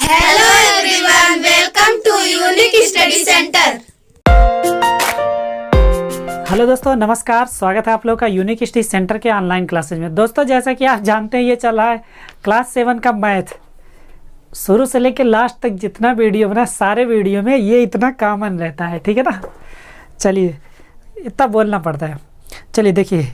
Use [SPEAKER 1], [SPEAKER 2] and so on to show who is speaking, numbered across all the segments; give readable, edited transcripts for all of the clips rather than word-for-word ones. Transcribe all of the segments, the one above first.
[SPEAKER 1] Hello everyone, welcome to unique study centre.
[SPEAKER 2] Hello दोस्तों, नमस्कार। स्वागत है आप लोग का यूनिक स्टडी सेंटर के ऑनलाइन क्लासेज में। दोस्तों, जैसा कि आप जानते हैं, ये चल रहा है क्लास 7 का मैथ। शुरू से लेकर लास्ट तक जितना वीडियो बना, सारे वीडियो में ये इतना कॉमन रहता है, ठीक है ना। चलिए, इतना बोलना पड़ता है। चलिए देखिए,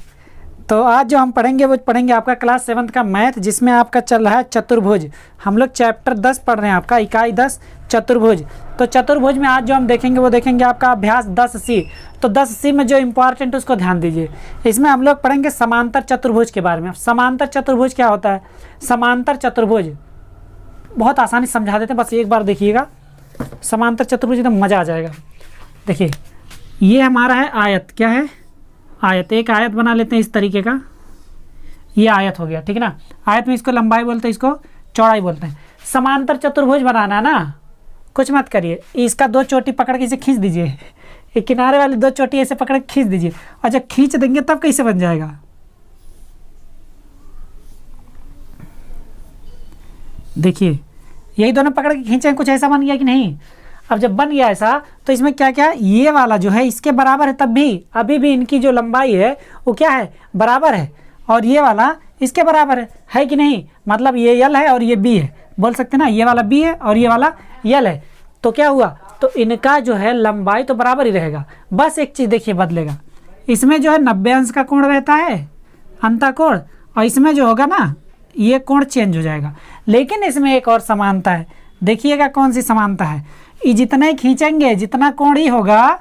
[SPEAKER 2] तो आज जो हम पढ़ेंगे वो पढ़ेंगे आपका क्लास 7 का मैथ, जिसमें आपका चल रहा है चतुर्भुज। हम लोग चैप्टर 10 पढ़ रहे हैं, आपका इकाई 10 चतुर्भुज। तो चतुर्भुज में आज जो हम देखेंगे वो देखेंगे आपका अभ्यास 10C। तो 10C में जो इम्पॉर्टेंट उसको ध्यान दीजिए। इसमें हम लोग पढ़ेंगे समांतर चतुर्भुज के बारे में। समांतर चतुर्भुज क्या होता है? समांतर चतुर्भुज बहुत आसानी से समझा देते हैं, बस एक बार देखिएगा। समांतर चतुर्भुज एकदम मज़ा आ जाएगा। देखिए, ये हमारा है आयत। क्या है? आयत। एक आयत बना लेते हैं इस तरीके का। ये आयत हो गया, ठीक है ना। आयत में इसको लंबाई बोलते हैं, इसको चौड़ाई बोलते हैं। समांतर चतुर्भुज बनाना है ना, कुछ मत करिए। इसका दो चोटी पकड़ के इसे खींच दीजिए। एक किनारे वाली दो चोटी ऐसे पकड़ के खींच दीजिए, और जब खींच देंगे तब कैसे बन जाएगा? देखिए, यही दोनों पकड़ के खींचे, कुछ ऐसा बन गया कि नहीं? अब जब बन गया ऐसा, तो इसमें क्या क्या, ये वाला जो है इसके बराबर है, तब भी अभी भी इनकी जो लंबाई है वो क्या है? बराबर है। और ये वाला इसके बराबर है कि नहीं? मतलब ये यल है और ये बी है, बोल सकते ना। ये वाला बी है और ये वाला यल है, तो क्या हुआ? तो इनका जो है लंबाई तो बराबर ही रहेगा। बस एक चीज़ देखिए बदलेगा, इसमें जो है 90 अंश का कोण रहता है, अंतःकोण, और इसमें जो होगा ना ये कोण चेंज हो जाएगा। लेकिन इसमें एक और समानता है, देखिएगा कौन सी समानता है। ये जितना ही खींचेंगे, जितना कोण ही होगा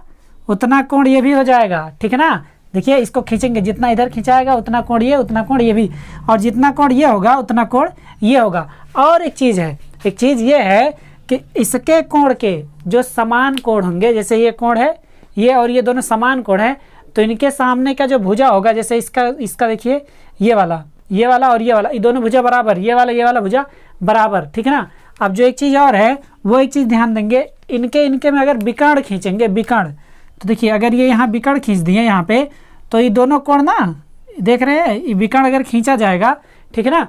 [SPEAKER 2] उतना कोण ये भी हो जाएगा, ठीक है ना। देखिए, इसको खींचेंगे, जितना इधर खिंचाएगा उतना कोण ये, उतना कोण ये भी, और जितना कोण ये होगा उतना कोण ये होगा। और एक चीज़ है, एक चीज़ ये है कि इसके कोण के जो समान कोण होंगे, जैसे ये कोण है ये और ये दोनों समान कोण है, तो इनके सामने का जो भुजा होगा, जैसे इसका देखिए, ये वाला और ये वाला, ये दोनों भुजा बराबर, ये वाला भुजा बराबर, ठीक है ना। अब जो एक चीज़ और है, वो एक चीज़ ध्यान देंगे, इनके में अगर विकर्ण खींचेंगे, विकर्ण, तो देखिए अगर ये यहाँ विकर्ण खींच दिए यहाँ पे, तो ये दोनों कोण ना, देख रहे हैं, ये विकर्ण अगर खींचा जाएगा, ठीक है ना,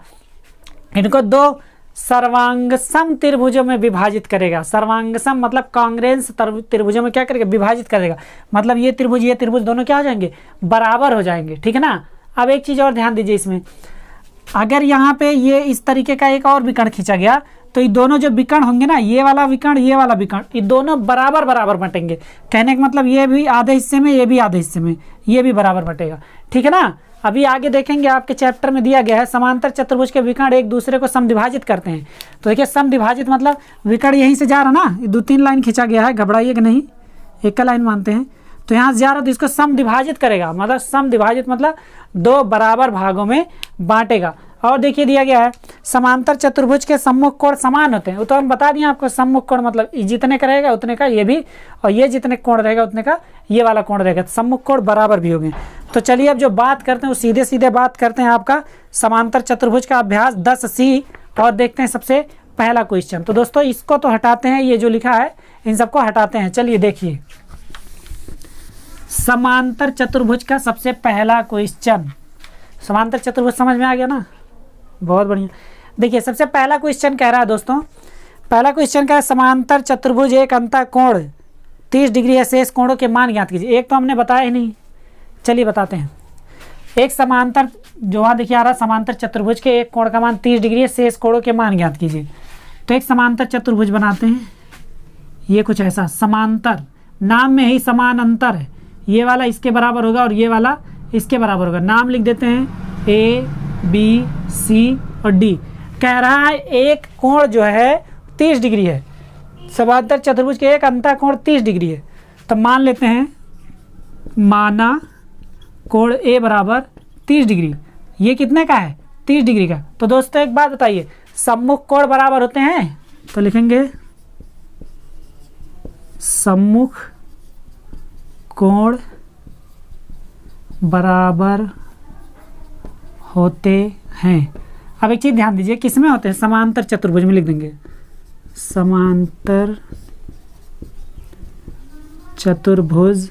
[SPEAKER 2] इनको दो सर्वांगसम त्रिभुजों में विभाजित करेगा। सर्वांगसम मतलब कांग्रेंस त्रिभुजों में क्या करेगा? विभाजित करेगा। मतलब ये त्रिभुज दोनों क्या हो जाएंगे? बराबर हो जाएंगे, ठीक है ना। अब एक चीज़ और ध्यान दीजिए, इसमें अगर यहाँ पे ये इस तरीके का एक और विकर्ण खींचा गया, तो ये दोनों जो विकर्ण होंगे ना, ये वाला विकर्ण, ये वाला विकर्ण, ये दोनों बराबर बराबर बटेंगे। कहने का मतलब ये भी आधे हिस्से में, ये भी आधे हिस्से में, ये भी बराबर बटेगा, ठीक है ना। अभी आगे देखेंगे, आपके चैप्टर में दिया गया है समांतर चतुर्भुज के विकर्ण एक दूसरे को समद्विभाजित करते हैं। तो देखिए, समद्विभाजित मतलब विकर्ण यहीं से जा रहा ना, ये 2-3 लाइन खींचा गया है, घबराइए कि नहीं, एक का लाइन मानते हैं, तो यहाँ से जा रहा तो इसको समद्विभाजित करेगा। मतलब समद्विभाजित मतलब दो बराबर भागों में बांटेगा। और देखिए दिया गया है, समांतर चतुर्भुज के सम्मुख कोण समान होते हैं। वो तो हम बता दिए आपको, सम्मुख कोण मतलब जितने का रहेगा उतने का ये भी, और ये जितने कोण रहेगा उतने का ये वाला कोण रहेगा, तो सम्मुख कोण बराबर भी होंगे। तो चलिए, अब जो बात करते हैं वो सीधे सीधे बात करते हैं आपका समांतर चतुर्भुज का अभ्यास 10C, और देखते हैं सबसे पहला क्वेश्चन। तो दोस्तों, इसको तो हटाते हैं, ये जो लिखा है इन सबको हटाते हैं। चलिए देखिए, समांतर चतुर्भुज का सबसे पहला क्वेश्चन। समांतर चतुर्भुज समझ में आ गया ना, बहुत बढ़िया। देखिए, सबसे पहला क्वेश्चन कह रहा है दोस्तों, पहला क्वेश्चन कह रहा है समांतर चतुर्भुज एक अंतःकोण 30 डिग्री है, शेष कोणों के मान ज्ञात कीजिए। एक तो हमने बताया ही नहीं, चलिए बताते हैं। एक समांतर, जो वहाँ देखिए आ रहा, समांतर चतुर्भुज के एक कोण का मान 30 डिग्री है, शेष कोणों के मान ज्ञात कीजिए। तो एक समांतर चतुर्भुज बनाते हैं, ये कुछ ऐसा। समांतर नाम में ही समान अंतर है, ये वाला इसके बराबर होगा और ये वाला इसके बराबर होगा। नाम लिख देते हैं A, B, C और D। कह रहा है एक कोण जो है 30 डिग्री है, समांतर चतुर्भुज के एक अंतःकोण 30 डिग्री है। तो मान लेते हैं, माना कोण A बराबर 30 डिग्री, ये कितने का है? 30 डिग्री का। तो दोस्तों एक बात बताइए, सम्मुख कोण बराबर होते हैं, तो लिखेंगे सम्मुख कोण बराबर होते हैं। अब एक चीज़ ध्यान दीजिए, किस में होते हैं? समांतर चतुर्भुज में लिख देंगे, समांतर चतुर्भुज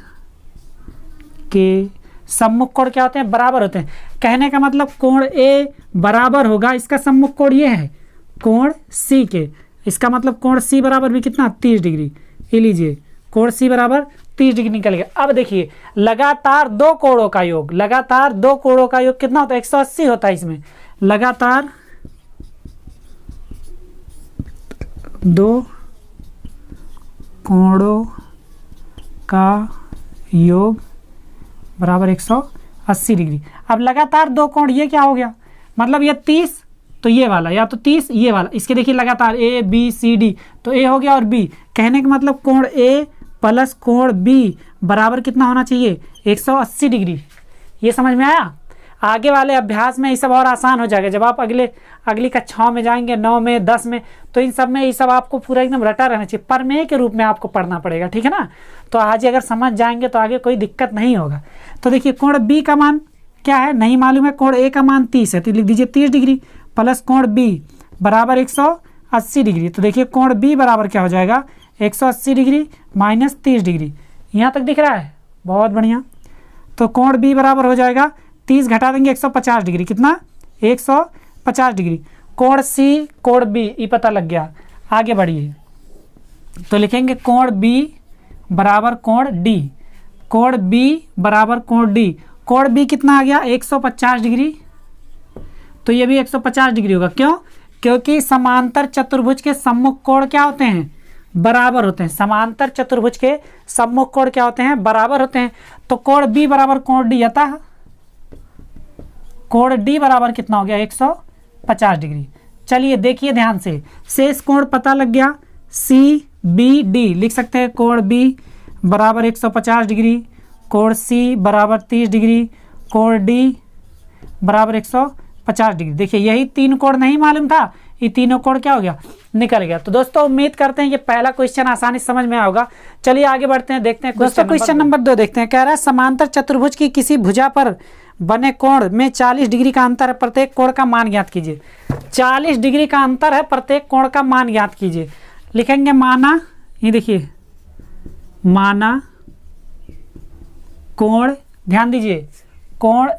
[SPEAKER 2] के सम्मुख कोण क्या होते हैं? बराबर होते हैं। कहने का मतलब कोण ए बराबर होगा, इसका सम्मुख कोण ये है कोण सी के, इसका मतलब कोण सी बराबर भी कितना 30 डिग्री। ये लीजिए कोण सी बराबर 30 डिग्री निकल गया। अब देखिए लगातार दो कोणों का योग, लगातार दो कोणों का योग कितना होता है 180 होता है। इसमें लगातार दो कोणों का योग बराबर 180 डिग्री। अब लगातार दो कोण, ये क्या हो गया, मतलब ये 30 तो ये वाला, या तो 30 ये वाला, इसके देखिए लगातार ए बी सी डी, तो ए हो गया और बी, कहने का मतलब कोण ए प्लस कोण बी बराबर कितना होना चाहिए 180 डिग्री। ये समझ में आया। आगे वाले अभ्यास में ये सब और आसान हो जाएगा। जब आप अगली कक्षाओं में जाएंगे 9 में 10 में, तो इन सब में ये सब आपको पूरा एकदम रटा रहना चाहिए, प्रमेय के रूप में आपको पढ़ना पड़ेगा, ठीक है ना। तो आज अगर समझ जाएंगे तो आगे कोई दिक्कत नहीं होगा। तो देखिए कोण बी का मान क्या है नहीं मालूम है, कोण ए का मान 30 है तो लिख दीजिए 30 डिग्री प्लस कोण बी बराबर 180 डिग्री। तो देखिए कोण बी बराबर क्या हो जाएगा 180 डिग्री माइनस 30 डिग्री। यहाँ तक दिख रहा है, बहुत बढ़िया। तो कोण बी बराबर हो जाएगा 30 घटा देंगे 150 डिग्री, कितना 150 डिग्री। कोण सी कोण बी ये पता लग गया। आगे बढ़िए तो लिखेंगे कोण बी बराबर कोण डी, कोण बी बराबर कोण डी। कोण बी कितना आ गया 150 डिग्री, तो ये भी 150 डिग्री होगा। क्यों? क्योंकि समांतर चतुर्भुज के सम्मुख कोण क्या होते हैं बराबर होते हैं। समांतर चतुर्भुज के सम्मुख कोण क्या होते हैं बराबर होते हैं। तो कोण बी बराबर कोण डी आता है, कोण डी बराबर कितना हो गया 150 डिग्री। चलिए देखिए ध्यान से, शेष कोण पता लग गया सी बी डी, लिख सकते हैं कोण बी बराबर 150 डिग्री, कोण सी बराबर 30 डिग्री, कोण डी बराबर 150 डिग्री। देखिए यही तीन कोण नहीं मालूम था, ये तीनों कोण क्या हो गया निकल गया। तो दोस्तों उम्मीद करते हैं ये पहला क्वेश्चन आसानी से समझ में होगा। चलिए आगे बढ़ते हैं, देखते हैं दोस्तों क्वेश्चन नंबर 2 देखते हैं। कह रहा है समांतर चतुर्भुज की किसी भुजा पर बने कोण में 40 डिग्री का अंतर है, प्रत्येक कोण का मान ज्ञात कीजिए। 40 डिग्री का अंतर है, प्रत्येक कोण का मान ज्ञात कीजिए। लिखेंगे माना, ये देखिए माना कोण, ध्यान दीजिए कोण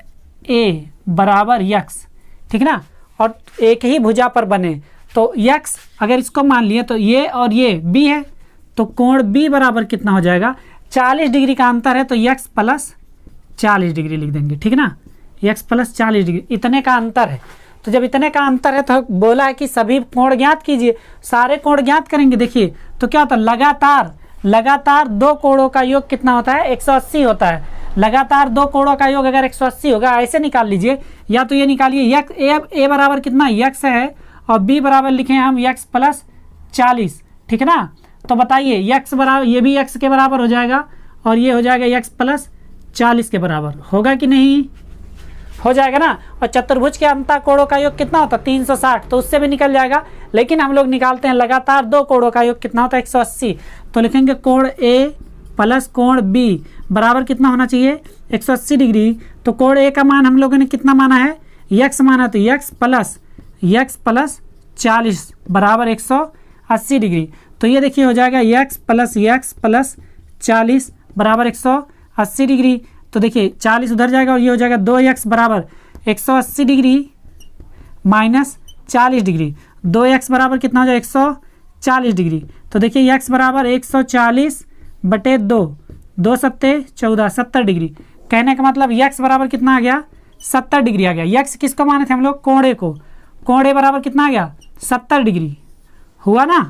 [SPEAKER 2] ए बराबर यक्स, ठीक ना, और एक ही भुजा पर बने तो यक्स अगर इसको मान लिए तो ये और ये बी है, तो कोण बी बराबर कितना हो जाएगा 40 डिग्री का अंतर है तो यक्स प्लस 40 डिग्री लिख देंगे, ठीक ना, यक्स प्लस 40 डिग्री इतने का अंतर है। तो जब इतने का अंतर है तो बोला है कि सभी कोण ज्ञात कीजिए, सारे कोण ज्ञात करेंगे। देखिए तो क्या होता है लगातार दो कोणों का योग कितना होता है 180 होता है। लगातार दो कोणों का योग अगर 180 होगा ऐसे निकाल लीजिए, या तो ये निकालिए यक्स ए बराबर कितना यक्स है और बी बराबर लिखे हम यक्स प्लस 40, ठीक है ना। तो बताइए यक्स बराबर, ये भी यक्स के बराबर हो जाएगा और ये हो जाएगा यक्स प्लस 40 के बराबर, होगा कि नहीं हो जाएगा ना। और चतुर्भुज के अंतः कोणों का योग कितना होता है 360, तो उससे भी निकल जाएगा, लेकिन हम लोग निकालते हैं लगातार दो कोणों का योग कितना होता है 180। तो लिखेंगे कोण ए प्लस कोण बी बराबर कितना होना चाहिए 180 डिग्री। तो कोण ए का मान हम लोगों ने कितना माना है यक्स माना, तो यक्स प्लस 40 बराबर 180 डिग्री। तो ये देखिए हो जाएगा यक्स प्लस 40 बराबर 180 डिग्री। तो देखिए 40 उधर जाएगा और ये हो जाएगा 2x बराबर 180 डिग्री माइनस 40 डिग्री। 2x बराबर कितना हो जाएगा 140 डिग्री। तो देखिए x बराबर 140 बटे 2, 2 सत्ते 14, 70 डिग्री। कहने का मतलब x बराबर कितना आ गया 70 डिग्री आ गया। x किसको माने थे हम लोग कोण को, कोण ए बराबर कितना आ गया 70 डिग्री, हुआ ना।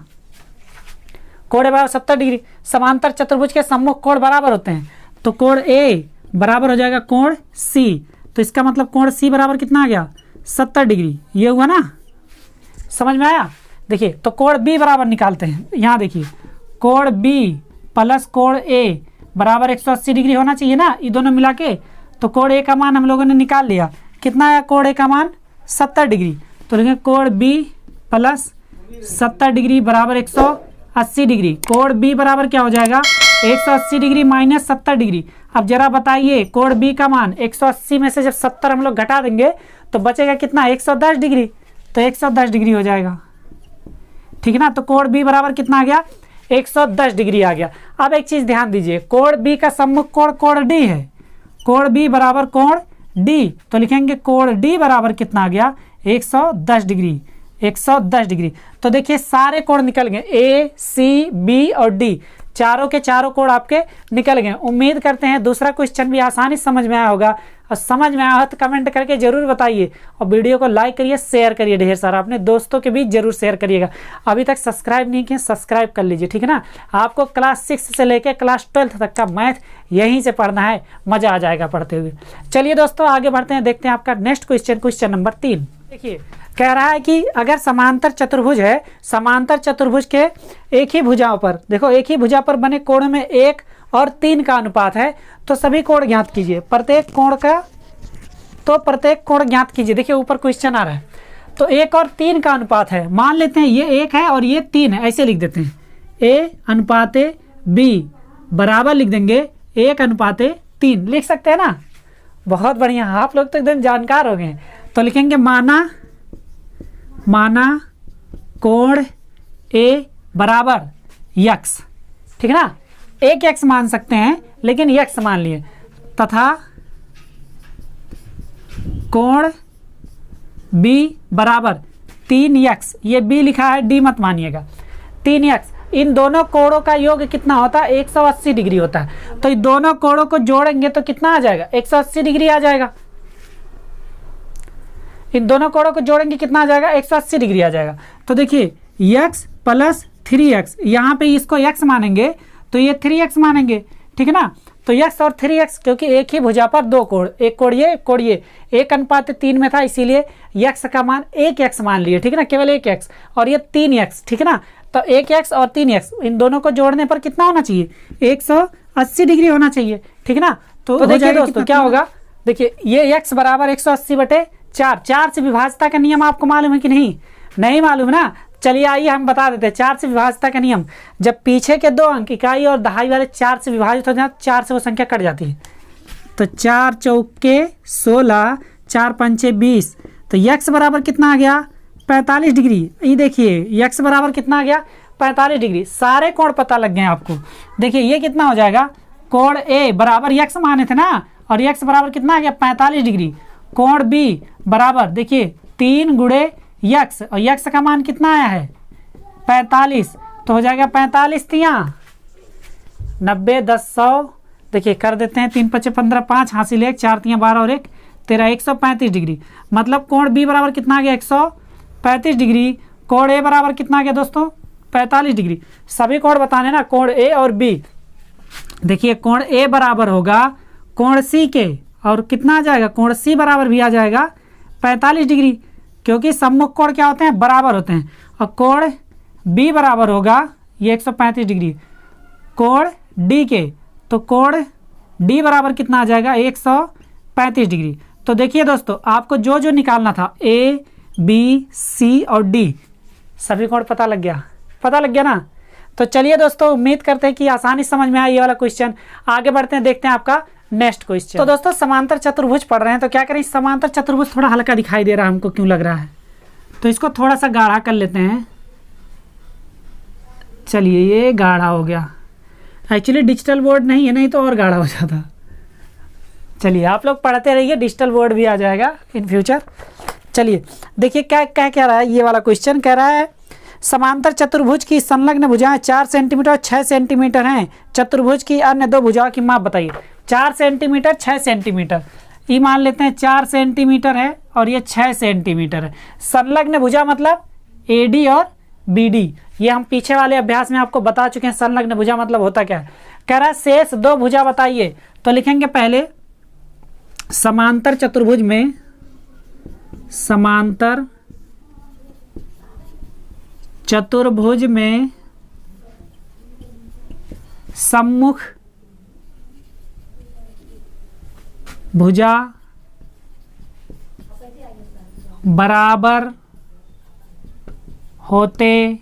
[SPEAKER 2] कोण ए बराबर 70 डिग्री। समांतर चतुर्भुज के सम्मुख कोण बराबर होते हैं, तो कोण ए बराबर हो जाएगा कोण सी, तो इसका मतलब कोण सी बराबर कितना आ गया 70 डिग्री, ये हुआ ना, समझ में आया। देखिए तो कोण बी बराबर निकालते हैं, यहाँ देखिए कोण बी प्लस कोण ए बराबर 180 डिग्री होना चाहिए ना, ये दोनों मिला के। तो कोण ए का मान हम लोगों ने निकाल लिया, कितना आया कोण ए का मान 70 डिग्री। तो लिखेंगे कोण बी प्लस 70 डिग्री बराबर 180 डिग्री। कोण बी बराबर क्या हो जाएगा 180 डिग्री माइनस 70 डिग्री। अब जरा बताइए कोण बी का मान 180 में से जब 70 हम लोग घटा देंगे तो बचेगा कितना 110 डिग्री, तो 110 डिग्री हो जाएगा, ठीक है ना। तो कोण बी बराबर कितना आ गया 110 डिग्री आ गया। अब एक चीज ध्यान दीजिए, कोण बी का सम्मुख कोण कोण डी है, कोण बी बराबर कोण डी, तो लिखेंगे कोण डी बराबर कितना आ गया 110 डिग्री, 110 डिग्री। तो देखिए सारे कोण निकल गए, ए सी बी और डी, चारों के चारों कोण आपके निकल गए। उम्मीद करते हैं दूसरा क्वेश्चन भी आसानी से समझ में आया होगा, और समझ में आया हो तो कमेंट करके जरूर बताइए, और वीडियो को लाइक करिए, शेयर करिए ढेर सारा, अपने दोस्तों के बीच जरूर शेयर करिएगा। अभी तक सब्सक्राइब नहीं किए, सब्सक्राइब कर लीजिए, ठीक है ना। आपको क्लास 6 से लेकर क्लास 12 तक का मैथ यहीं से पढ़ना है, मजा आ जाएगा पढ़ते हुए। चलिए दोस्तों आगे बढ़ते हैं, देखते हैं आपका नेक्स्ट क्वेश्चन, क्वेश्चन नंबर 3। देखिए कह रहा है कि अगर समांतर चतुर्भुज है, समांतर चतुर्भुज के एक ही भुजाओं पर, देखो एक ही भुजा पर बने कोण में 1 और 3 का अनुपात है, तो सभी कोण ज्ञात कीजिए। प्रत्येक कोण ज्ञात कीजिए। देखिए ऊपर क्वेश्चन आ रहा है, तो 1 और 3 का अनुपात है, मान लेते हैं ये 1 है और ये 3 है, ऐसे लिख देते हैं, A अनुपाते B बराबर लिख देंगे 1 अनुपाते 3, लिख सकते हैं ना। बहुत बढ़िया, आप लोग तो एकदम जानकार हो गए। तो लिखेंगे माना कोण A बराबर x, ठीक है ना, एक x मान सकते हैं लेकिन x मान लिए, तथा कोण B बराबर 3x, ये B लिखा है, D मत मानिएगा, 3x, इन दोनों कोणों का योग कितना होता है, 180 डिग्री होता है। तो इन दोनों कोणों को जोड़ेंगे तो कितना आ जाएगा, 180 डिग्री आ जाएगा। इन दोनों कोणों को जोड़ेंगे कितना आ जाएगा, 180 डिग्री आ जाएगा। तो देखिए x प्लस 3x, यहाँ पे इसको x मानेंगे तो ये 3x मानेंगे, ठीक है ना। तो x और 3x, क्योंकि एक ही भुजा पर दो कोण, एक कोण ये, एक कोण ये, 1 अनुपात 3 में था, इसीलिए x का मान 1x मान लिए, ठीक है ना, केवल 1x, और ये 3x, ठीक है ना। तो 1x और 3x, इन दोनों को जोड़ने पर कितना होना चाहिए, 180 डिग्री होना चाहिए, ठीक है ना। तो देखिए दोस्तों क्या होगा, देखिए ये x बराबर 180/4, 4 से विभाज्यता का नियम आपको मालूम है कि नहीं मालूम ना। चलिए आइए हम बता देते हैं 4 से विभाज्यता का नियम। जब पीछे के 2 अंक इकाई और दहाई वाले 4 से विभाजित हो जाए, 4 से वो संख्या कट जाती है। तो 4 चौके 16, 4 पंचे 20, तो x बराबर कितना आ गया, 45 डिग्री। ये देखिए x बराबर कितना आ गया, 45 डिग्री। सारे कोण पता लग गए आपको। देखिए ये कितना हो जाएगा, कोण A बराबर x माने थे ना, और x बराबर कितना आ गया, 45 डिग्री। कोण B बराबर देखिए 3 गुणे x, और x का मान कितना आया है, 45, तो हो जाएगा 45 तियाँ 90, 10, 100, देखिए कर देते हैं, 3 5 15, 5 हासिल 1, 4 तियाँ 12 और 1 13, 135 डिग्री। मतलब कोण B बराबर कितना आ गया, 135 डिग्री। कोण A बराबर कितना आ गया दोस्तों, 45 डिग्री। सभी कोण बताने ना, कोण A और B। देखिए कोण A बराबर होगा कोण C के, और कितना आ जाएगा, कोण C बराबर भी आ जाएगा 45 डिग्री, क्योंकि सम्मुख कोण क्या होते हैं, बराबर होते हैं। और कोण B बराबर होगा ये 135 डिग्री कोण D के, तो कोण D बराबर कितना आ जाएगा, 135 डिग्री। तो देखिए दोस्तों आपको जो जो निकालना था, A B C और D, सभी कोण पता लग गया ना। तो चलिए दोस्तों उम्मीद करते हैं कि आसानी समझ में आया ये वाला क्वेश्चन। आगे बढ़ते हैं, देखते हैं आपका नेक्स्ट क्वेश्चन। तो दोस्तों समांतर चतुर्भुज पढ़ रहे हैं, तो क्या करें, समांतर चतुर्भुज थोड़ा हल्का दिखाई दे रहा है हमको, क्यों लग रहा है, तो इसको थोड़ा सा गाढ़ा कर लेते हैं। चलिए ये गाढ़ा हो गया, एक्चुअली डिजिटल बोर्ड नहीं है, नहीं तो और गाढ़ा हो जाता। चलिए आप लोग पढ़ते रहिए, डिजिटल बोर्ड भी आ जाएगा इन फ्यूचर। चलिए देखिए क्या कह रहा है, ये वाला क्वेश्चन कह रहा है समांतर चतुर्भुज की संलग्न भुजाएं 4 सेंटीमीटर और 6 सेंटीमीटर हैं, चतुर्भुज की अन्य दो भुजाओं की माप बताइए। 4 सेंटीमीटर 6 सेंटीमीटर, ये मान लेते हैं 4 सेंटीमीटर है और ये 6 सेंटीमीटर है। संलग्न भुजा मतलब AD और BD, ये हम पीछे वाले अभ्यास में आपको बता चुके हैं संलग्न भुजा मतलब होता क्या है। कह रहा है शेष दो भुजा बताइए, तो लिखेंगे पहले समांतर चतुर्भुज में, समांतर चतुर्भुज में सम्मुख भुजा बराबर होती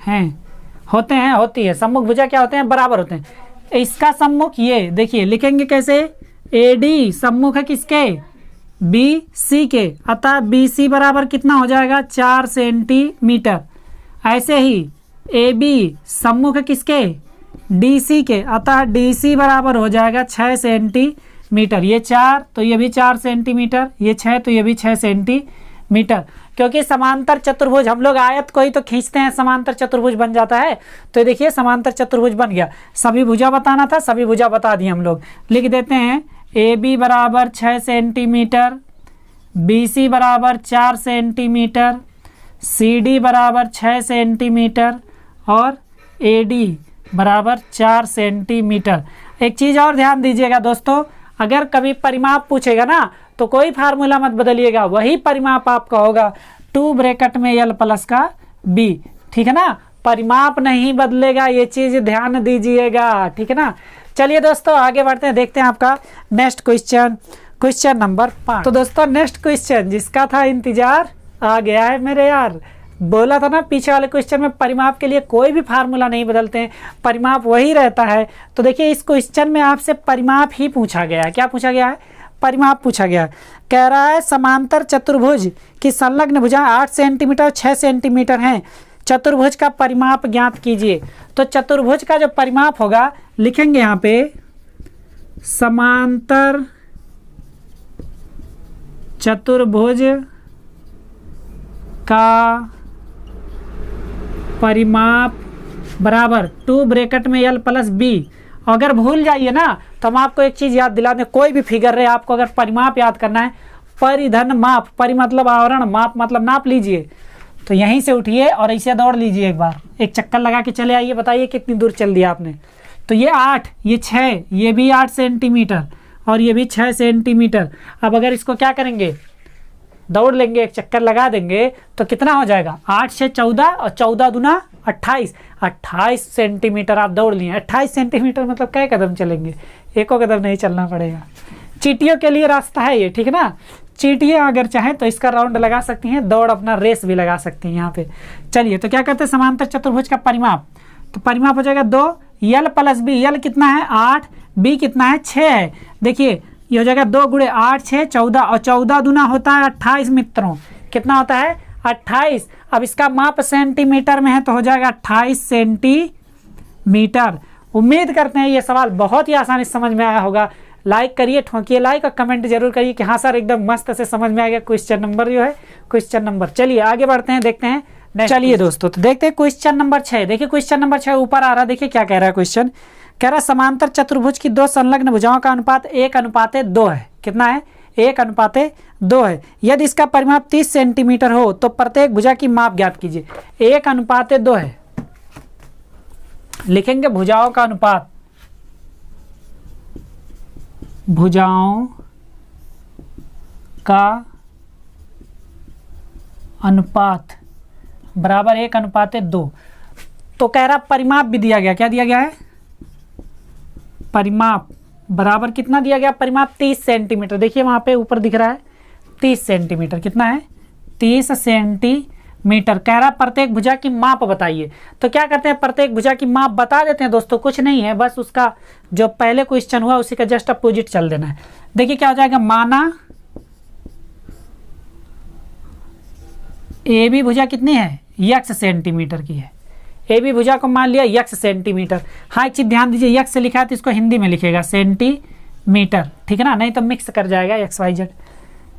[SPEAKER 2] है। सम्मुख भुजा क्या होते हैं, बराबर होते हैं। इसका सम्मुख ये देखिए लिखेंगे कैसे, AD सम्मुख है किसके, BC के, अतः BC बराबर कितना हो जाएगा, 4 सेंटीमीटर। ऐसे ही AB सम्मुख है किसके, DC के, अतः DC बराबर हो जाएगा 6 सेंटीमीटर। ये 4 तो ये भी 4 सेंटीमीटर, ये 6 तो ये भी 6 सेंटीमीटर। क्योंकि समांतर चतुर्भुज हम लोग आयत को ही तो खींचते हैं, समांतर चतुर्भुज बन जाता है। तो देखिए समांतर चतुर्भुज बन गया। सभी भुजा बताना था, सभी भुजा बता दिए हम लोग। लिख देते हैं ए बी बराबर 6 सेंटीमीटर, बी सी बराबर 4 सेंटीमीटर, सी डी बराबर 6 सेंटीमीटर और ए डी बराबर 4 सेंटीमीटर। एक चीज़ और ध्यान दीजिएगा दोस्तों, अगर कभी परिमाप पूछेगा ना तो कोई फार्मूला मत बदलिएगा, वही परिमाप आपका होगा 2 ब्रैकेट में l प्लस का b, ठीक है ना। परिमाप नहीं बदलेगा, ये चीज़ ध्यान दीजिएगा, ठीक है ना। चलिए दोस्तों आगे बढ़ते हैं, देखते हैं आपका नेक्स्ट क्वेश्चन, क्वेश्चन नंबर 5। तो दोस्तों नेक्स्ट क्वेश्चन जिसका था इंतजार आ गया है मेरे यार। बोला था ना पीछे वाले क्वेश्चन में परिमाप के लिए कोई भी फार्मूला नहीं बदलते हैं, परिमाप वही रहता है। तो देखिए इस क्वेश्चन में आपसे परिमाप ही पूछा गया है। क्या पूछा गया है? परिमाप पूछा गया है। कह रहा है समांतर चतुर्भुज की संलग्न भुजा 8 सेंटीमीटर 6 सेंटीमीटर हैं, चतुर्भुज का परिमाप ज्ञात कीजिए। तो चतुर्भुज का जो परिमाप होगा लिखेंगे यहाँ पे समांतर चतुर्भुज का परिमाप बराबर 2 ब्रैकेट में l प्लस b। अगर भूल जाइए ना तो हम आपको एक चीज़ याद दिला दें, कोई भी फिगर रहे आपको अगर परिमाप याद करना है, परिधन माप, परि मतलब आवरण, माप मतलब नाप लीजिए। तो यहीं से उठिए और ऐसे दौड़ लीजिए, एक बार एक चक्कर लगा के चले आइए, बताइए कितनी दूर चल दिया आपने। तो ये 8, ये 6, ये भी 8 सेंटीमीटर और ये भी 6 सेंटीमीटर। अब अगर इसको क्या करेंगे, दौड़ लेंगे, एक चक्कर लगा देंगे तो कितना हो जाएगा, 8 से 14 और 14 दूना 28, 28 सेंटीमीटर आप दौड़ लिए। 28 सेंटीमीटर मतलब कई कदम चलेंगे, एको कदम नहीं चलना पड़ेगा। चींटियों के लिए रास्ता है ये, ठीक है ना। चींटियाँ अगर चाहें तो इसका राउंड लगा सकती हैं, दौड़ अपना रेस भी लगा सकती हैं यहाँ पे। चलिए तो क्या करते हैं, समांतर चतुर्भुज का परिमाप, तो परिमाप हो जाएगा 2 l प्लस b। यल कितना है 8, b कितना है 6 है। देखिए ये हो जाएगा 2 गुणे 8 6 14 और 14 दूना होता है 28 मित्रों। कितना होता है 28। अब इसका माप सेंटीमीटर में है तो हो जाएगा 28 सेंटीमीटर। उम्मीद करते हैं ये सवाल बहुत ही आसानी से समझ में आया होगा। लाइक करिए, ठोकिए लाइक और कमेंट जरूर करिए कि हाँ सर एकदम मस्त से समझ में आ गया क्वेश्चन नंबर जो है, क्वेश्चन नंबर। चलिए आगे बढ़ते हैं, देखते हैं। चलिए दोस्तों तो देखते हैं क्वेश्चन नंबर 6। देखिए क्वेश्चन नंबर 6 ऊपर आ रहा, देखिए क्या कह रहा है क्वेश्चन। कह रहा समांतर चतुर्भुज की 2 संलग्न भुजाओं का अनुपात 1:2 है। कितना है 1:2 है। यदि इसका परिमाप 30 सेंटीमीटर हो तो प्रत्येक भुजा की माप ज्ञात कीजिए। 1:2 है, लिखेंगे भुजाओं का अनुपात, भुजाओं का अनुपात बराबर 1:2। तो कह रहा परिमाप भी दिया गया, क्या दिया गया है, परिमाप बराबर कितना दिया गया, परिमाप 30 सेंटीमीटर। देखिए वहाँ पे ऊपर दिख रहा है 30 सेंटीमीटर। कितना है 30 सेंटीमीटर। कह रहा प्रत्येक भुजा की माप बताइए। तो क्या करते हैं, प्रत्येक भुजा की माप बता देते हैं दोस्तों, कुछ नहीं है, बस उसका जो पहले क्वेश्चन हुआ उसी का जस्ट अपोजिट चल देना है। देखिए क्या हो जाएगा, माना ए बी भुजा कितनी है, x सेंटीमीटर की है। ए बी भुजा को मान लिया x सेंटीमीटर। हाँ एक चीज़ ध्यान दीजिए, x से लिखा है तो इसको हिंदी में लिखेगा सेंटीमीटर, ठीक है ना, नहीं तो मिक्स कर जाएगा x y z।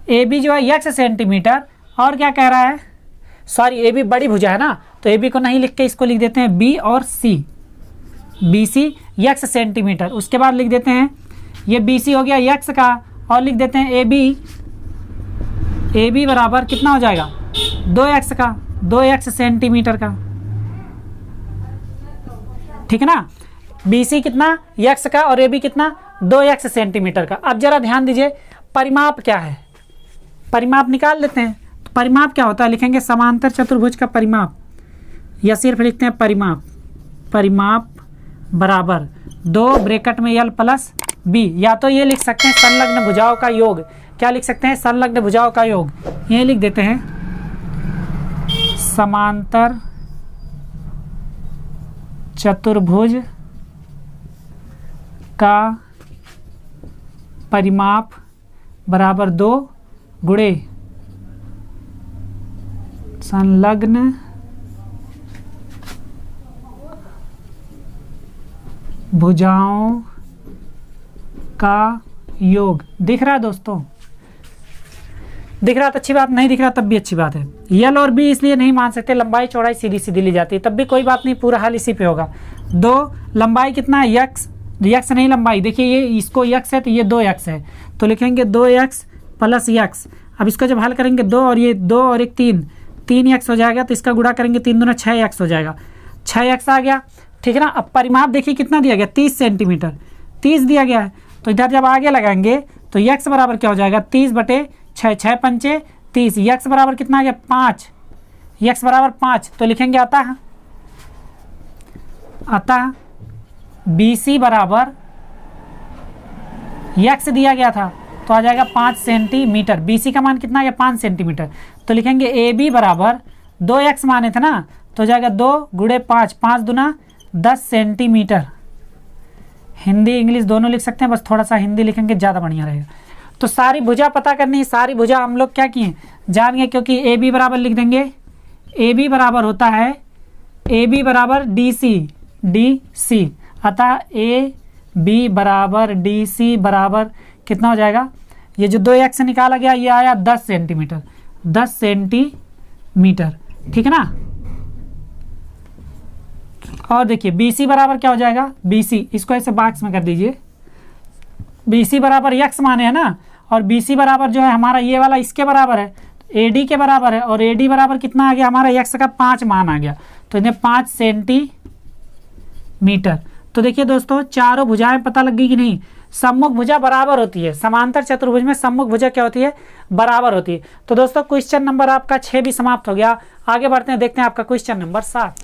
[SPEAKER 2] A B जो है x सेंटीमीटर, और क्या कह रहा है, सॉरी ए बी बड़ी भुजा है ना, तो ए बी को नहीं लिख के इसको लिख देते हैं बी और सी, बी सी x सेंटीमीटर। उसके बाद लिख देते हैं ये बी सी हो गया x का, और लिख देते हैं ए बी बराबर कितना हो जाएगा 2x का, 2x सेंटीमीटर का, ठीक है ना। BC कितना x का और AB कितना 2x सेंटीमीटर का। अब जरा ध्यान दीजिए परिमाप क्या है, परिमाप निकाल लेते हैं। तो परिमाप क्या होता है, लिखेंगे समांतर चतुर्भुज का परिमाप, या सिर्फ लिखते हैं परिमाप, परिमाप बराबर 2 ब्रैकेट में l प्लस b। या तो ये लिख सकते हैं संलग्न भुजाओं का योग। क्या लिख सकते हैं, संलग्न भुजाओं का योग। ये लिख देते हैं समांतर चतुर्भुज का परिमाप बराबर 2 गुणे संलग्न भुजाओं का योग। दिख रहा है दोस्तों, दिख रहा तो अच्छी बात, नहीं दिख रहा तब भी अच्छी बात है। यल और बी इसलिए नहीं मान सकते, लंबाई चौड़ाई सीधी सीधी ली जाती है, तब भी कोई बात नहीं, पूरा हल इसी पे होगा। 2 लंबाई कितना है, यक्स, यक्स नहीं लंबाई, देखिए ये इसको यक्स है तो ये 2 यक्स है, तो लिखेंगे 2 यक्स प्लस यक्स। अब इसको जब हल करेंगे 2 और ये 2 और एक 3 यक्स हो जाएगा, तो इसका गुणा करेंगे 3 दूना 6 यक्स हो जाएगा, 6 यक्स आ गया, ठीक है ना। अब परिमाप देखिए कितना दिया गया, 30 सेंटीमीटर, 30 दिया गया है, तो इधर जब आगे लगाएंगे तो यक्स बराबर क्या हो जाएगा, 30/6, 6 पंचे 30, यक्स बराबर कितना आ गया 5, यक्स बराबर 5, तो लिखेंगे अतः BC बराबर यक्स दिया गया था तो आ जाएगा 5 सेंटीमीटर, BC का मान कितना आ गया 5 सेंटीमीटर, तो लिखेंगे AB बराबर 2 यक्स माने थे ना, तो हो जाएगा 2 गुणे 5, 5 दूना 10 सेंटीमीटर। हिंदी इंग्लिश दोनों लिख सकते हैं, बस थोड़ा सा हिंदी लिखेंगे ज़्यादा बढ़िया रहेगा। तो सारी भुजा पता करनी है, सारी भुजा हम लोग क्या किए जान गए, क्योंकि AB बराबर लिख देंगे, AB बराबर होता है AB बराबर DC, अतः AB बराबर DC बराबर कितना हो जाएगा, ये जो 2 यक्स निकाला गया ये आया 10 सेंटीमीटर, 10 सेंटीमीटर, ठीक है ना। और देखिए BC बराबर क्या हो जाएगा, BC इसको ऐसे बॉक्स में कर दीजिए, BC बराबर यक्स माने है ना, और BC बराबर जो है हमारा ये वाला इसके बराबर है, AD के बराबर है, और AD बराबर कितना आ गया हमारा यक्स का 5 मान आ गया, तो इन्हें 5 सेंटीमीटर। तो देखिए दोस्तों चारों भुजाएं पता लग गई कि नहीं, सम्मुख भुजा बराबर होती है, समांतर चतुर्भुज में सम्मुख भुजा क्या होती है, बराबर होती है। तो दोस्तों क्वेश्चन नंबर आपका 6 भी समाप्त हो गया। आगे बढ़ते हैं, देखते हैं आपका क्वेश्चन नंबर 7।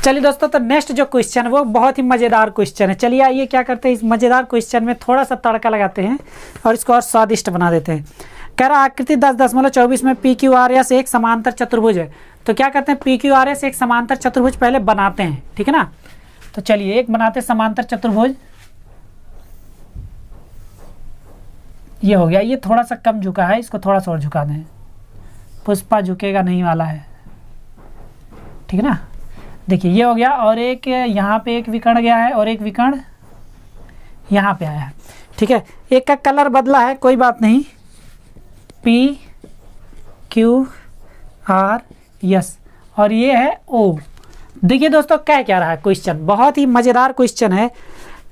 [SPEAKER 2] चलिए दोस्तों, तो नेक्स्ट जो क्वेश्चन है वो बहुत ही मज़ेदार क्वेश्चन है। चलिए आइए क्या करते हैं, इस मज़ेदार क्वेश्चन में थोड़ा सा तड़का लगाते हैं और इसको और स्वादिष्ट बना देते हैं। कह रहा आकृति 10.24 में PQRS एक समांतर चतुर्भुज है, तो क्या करते हैं PQRS एक समांतर चतुर्भुज पहले बनाते हैं, ठीक है ना। तो चलिए एक बनाते हैं समांतर चतुर्भुज, ये हो गया, ये थोड़ा सा कम झुका है, इसको थोड़ा सा और झुका दें, पुष्पा झुकेगा नहीं वाला है, ठीक है ना। देखिए ये हो गया, और एक यहाँ पे एक विकर्ण गया है और एक विकर्ण यहाँ पे आया है, ठीक है। एक का कलर बदला है, कोई बात नहीं, PQRS और ये है O। देखिए दोस्तों कह क्या रहा है क्वेश्चन, बहुत ही मज़ेदार क्वेश्चन है।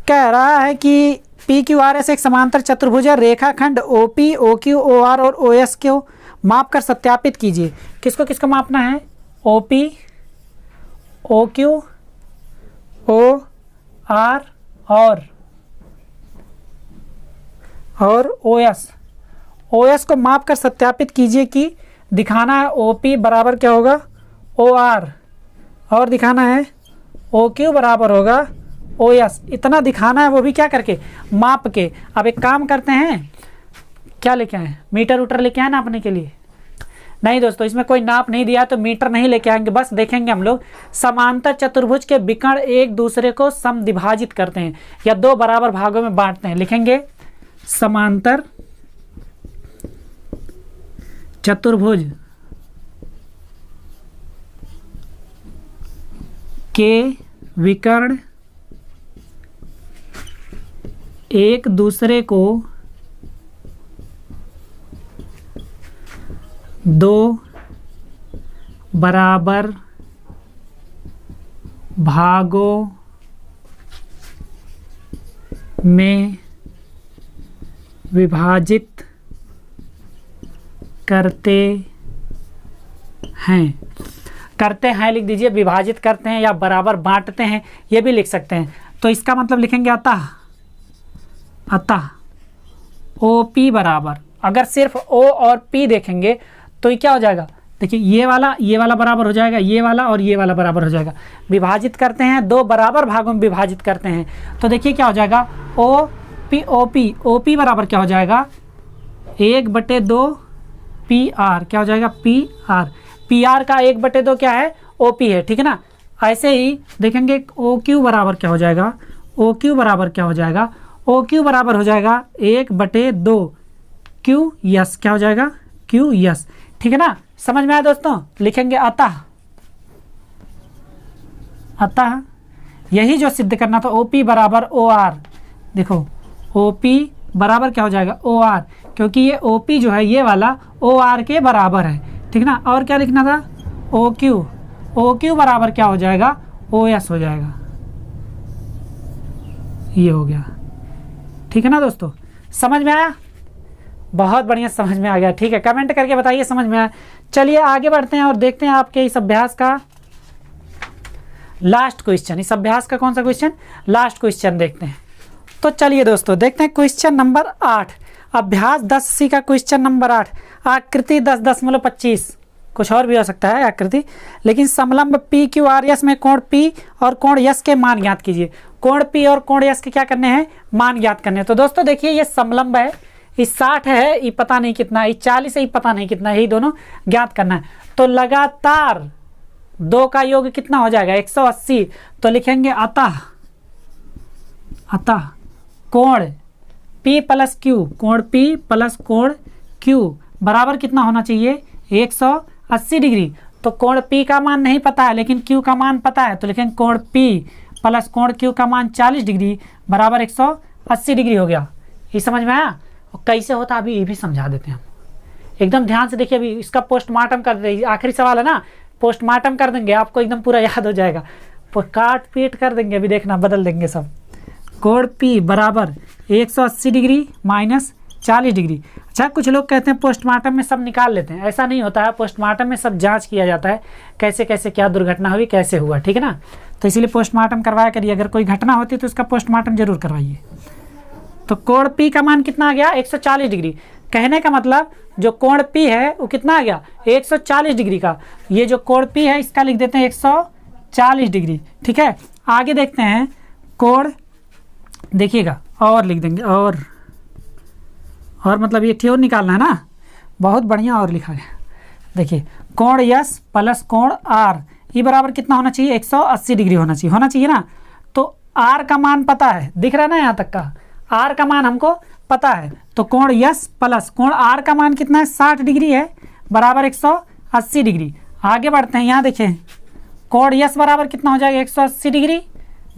[SPEAKER 2] कह रहा है कि PQRS एक समांतर चतुर्भुज है, रेखाखंड OP, OQ, OR और OS को माप कर सत्यापित कीजिए। किसको किसको मापना है, OP, OQ, OR और OS को माप कर सत्यापित कीजिए कि दिखाना है OP बराबर क्या होगा OR, और दिखाना है OQ बराबर होगा OS, इतना दिखाना है, वो भी क्या करके, माप के। अब एक काम करते हैं, क्या लेके आए, मीटर उटर लेके आए नापने के लिए? नहीं दोस्तों, इसमें कोई नाप नहीं दिया तो मीटर नहीं लेके आएंगे, बस देखेंगे हम लोग समांतर चतुर्भुज के विकर्ण एक दूसरे को समद्विभाजित करते हैं या 2 बराबर भागों में बांटते हैं। लिखेंगे समांतर चतुर्भुज के विकर्ण एक दूसरे को 2 बराबर भागों में विभाजित करते हैं लिख दीजिए, विभाजित करते हैं या बराबर बांटते हैं, ये भी लिख सकते हैं। तो इसका मतलब लिखेंगे अतः OP बराबर, अगर सिर्फ O और P देखेंगे तो ये क्या हो जाएगा, देखिए ये वाला बराबर हो जाएगा, ये वाला और ये वाला बराबर हो जाएगा। विभाजित करते हैं, 2 बराबर भागों में विभाजित करते हैं, तो देखिए क्या हो जाएगा OP बराबर क्या हो जाएगा 1/2 PR, क्या हो जाएगा PR का 1/2 क्या है OP है, ठीक है ना। ऐसे ही देखेंगे OQ बराबर क्या हो जाएगा, OQ बराबर क्या हो जाएगा, OQ बराबर हो जाएगा 1/2 QS, क्या हो जाएगा QS, ठीक है ना। समझ में आया दोस्तों, लिखेंगे अतः यही जो सिद्ध करना था OP बराबर OR, देखो OP बराबर क्या हो जाएगा OR, क्योंकि ये OP जो है ये वाला OR के बराबर है, ठीक ना। और क्या लिखना था OQ बराबर क्या हो जाएगा OS हो जाएगा, ये हो गया, ठीक है ना दोस्तों। समझ में आया? बहुत बढ़िया समझ में आ गया, ठीक है। कमेंट करके बताइए समझ में आया। चलिए आगे बढ़ते हैं और देखते हैं आपके इस अभ्यास का लास्ट क्वेश्चन। इस अभ्यास का कौन सा क्वेश्चन? लास्ट क्वेश्चन देखते हैं। तो चलिए दोस्तों देखते हैं क्वेश्चन नंबर 8, अभ्यास 10C का क्वेश्चन नंबर 8। आकृति 10.25, कुछ और भी हो सकता है आकृति, लेकिन समलंब PQRS में कोण P और कोण S के मान ज्ञात कीजिए। कोण P और कोण S के क्या करने हैं? मान ज्ञात करने हैं। तो दोस्तों देखिए ये समलंब है, ये 60 है, ये पता नहीं कितना, ये 40 है, ये पता नहीं कितना, यही दोनों ज्ञात करना है। तो लगातार 2 का योग कितना हो जाएगा? 180। तो लिखेंगे अतः कोण P प्लस Q, कोण P प्लस कोण Q बराबर कितना होना चाहिए? 180 डिग्री। तो कोण P का मान नहीं पता है लेकिन Q का मान पता है, तो लिखेंगे कोण P प्लस कोण Q का मान 40 डिग्री बराबर 180 डिग्री हो गया। ये समझ में आया? और कैसे होता अभी ये भी समझा देते हैं हम, एकदम ध्यान से देखिए। अभी इसका पोस्टमार्टम कर देंगे, आखिरी सवाल है ना, पोस्टमार्टम कर देंगे, आपको एकदम पूरा याद हो जाएगा। काट पीट कर देंगे, अभी देखना बदल देंगे सब। कोण P बराबर 180 डिग्री माइनस 40 डिग्री। अच्छा कुछ लोग कहते हैं पोस्टमार्टम में सब निकाल लेते हैं, ऐसा नहीं होता है। पोस्टमार्टम में सब जांच किया जाता है, कैसे कैसे क्या दुर्घटना हुई, कैसे हुआ, ठीक है ना। तो इसीलिए पोस्टमार्टम करवाया करिए, अगर कोई घटना होती है तो उसका पोस्टमार्टम जरूर करवाइए। तो कोण P का मान कितना आ गया? 140 डिग्री। कहने का मतलब जो कोण P है वो कितना आ गया? 140 डिग्री का। ये जो कोण P है इसका लिख देते हैं 140 डिग्री, ठीक है। आगे देखते हैं कोण, देखिएगा और लिख देंगे, और मतलब ये ठेर निकालना है ना, बहुत बढ़िया और लिखा गया। देखिए कोण S प्लस कोण R ये बराबर कितना होना चाहिए? 180 डिग्री होना चाहिए ना। तो R का मान पता है, दिख रहा है ना यहाँ तक का, R का मान हमको पता है। तो कोण S प्लस कोण R का मान कितना है? 60 डिग्री है, बराबर 180 डिग्री। आगे बढ़ते हैं, यहाँ देखें कोण S बराबर कितना हो जाएगा? 180 डिग्री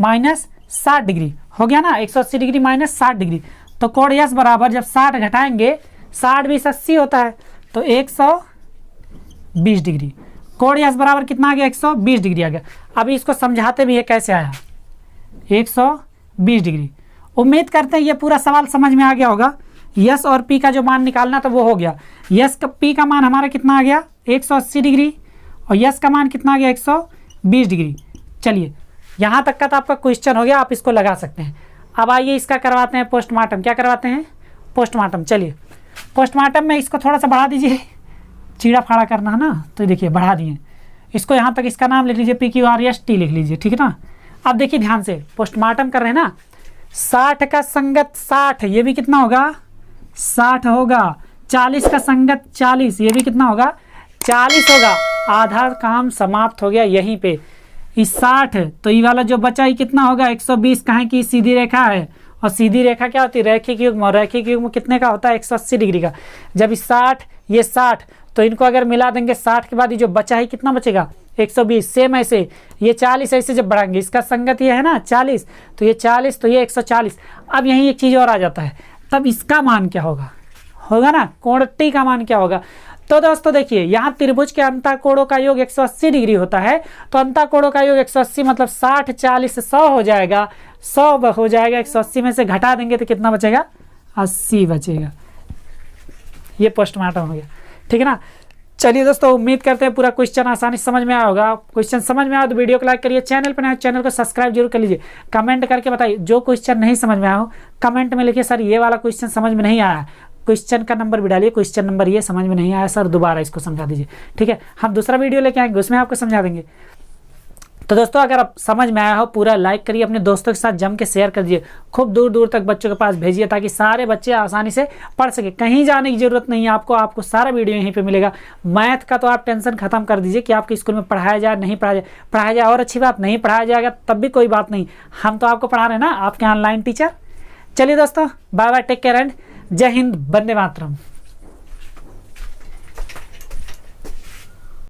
[SPEAKER 2] माइनस 60 डिग्री हो गया ना, 180 डिग्री माइनस 60 डिग्री। तो कोण S बराबर जब 60 घटाएंगे, 60 20 80 होता है, तो 120 डिग्री। कोण S बराबर कितना आ गया? 120 डिग्री आ गया। अभी इसको समझाते भी है कैसे आया 120 डिग्री। उम्मीद करते हैं ये पूरा सवाल समझ में आ गया होगा। S और P का जो मान निकालना तो वो हो गया। P का मान हमारा कितना आ गया? 180 डिग्री, और S का मान कितना आ गया? 120 डिग्री। चलिए यहाँ तक का तो आपका क्वेश्चन हो गया, आप इसको लगा सकते हैं। अब आइए इसका करवाते हैं पोस्टमार्टम। क्या करवाते हैं? पोस्टमार्टम। चलिए पोस्टमार्टम में इसको थोड़ा सा बढ़ा दीजिए, चीड़ा फाड़ा करना है ना, तो देखिए बढ़ा दिए इसको। यहाँ तक इसका नाम लिख लीजिए PQRS T लिख लीजिए, ठीक है ना। अब देखिए ध्यान से, पोस्टमार्टम कर रहे हैं ना। 60 का संगत 60, ये भी कितना होगा? 60 होगा। 40 का संगत 40, ये भी कितना होगा? 40 होगा। आधा काम समाप्त हो गया यहीं पे। इस 60, तो ये वाला जो बचा ये कितना होगा? 120। कहें कि सीधी रेखा है, और सीधी रेखा क्या होती है? रैखिक युग्म। और रैखिक युग्म कितने का होता है? 180 डिग्री का। जब इस 60 ये 60, तो इनको अगर मिला देंगे 60 के बाद ये जो बचा है कितना बचेगा? 120। सेम ऐसे ये 40 ऐसे जब बढ़ाएंगे, इसका संगत ये है ना 40, तो ये 40, तो ये 140। अब यहीं एक चीज़ और आ जाता है, तब इसका मान क्या होगा ना, कोण T का मान क्या होगा? तो दोस्तों देखिए यहाँ त्रिभुज के अंतःकोणों का योग 180 डिग्री होता है। तो अंतःकोणों का योग 180 मतलब 60 40 से 100 हो जाएगा। 100 हो जाएगा, 180 में से घटा देंगे तो कितना बचेगा? 80 बचेगा। ये पोस्टमार्टम हो गया, ठीक है ना। चलिए दोस्तों उम्मीद करते हैं पूरा क्वेश्चन आसानी समझ में आया होगा। क्वेश्चन समझ में आया तो वीडियो को लाइक करिए, चैनल पर नए चैनल को सब्सक्राइब जरूर कर लीजिए। कमेंट करके बताइए जो क्वेश्चन नहीं समझ में आया हो, कमेंट में लिखिए सर ये वाला क्वेश्चन समझ में नहीं आया। क्वेश्चन का नंबर भी डालिए, क्वेश्चन नंबर ये समझ में नहीं आया सर, दोबारा इसको समझा दीजिए, ठीक है। हम दूसरा वीडियो लेके आएंगे, उसमें आपको समझा देंगे। तो दोस्तों अगर आप समझ में आया हो पूरा लाइक करिए, अपने दोस्तों के साथ जम के शेयर कर दीजिए, खूब दूर दूर तक बच्चों के पास भेजिए ताकि सारे बच्चे आसानी से पढ़ सके। कहीं जाने की जरूरत नहीं है आपको सारा वीडियो यहीं पे मिलेगा। मैथ का तो आप टेंशन खत्म कर दीजिए कि आपके स्कूल में पढ़ाया जाए नहीं पढ़ाया जाए और अच्छी बात, नहीं पढ़ाया जाएगा तब भी कोई बात नहीं, हम तो आपको पढ़ा रहे हैं ना, आपके ऑनलाइन टीचर। चलिए दोस्तों bye bye, take care and जय हिंद, वंदे मातरम।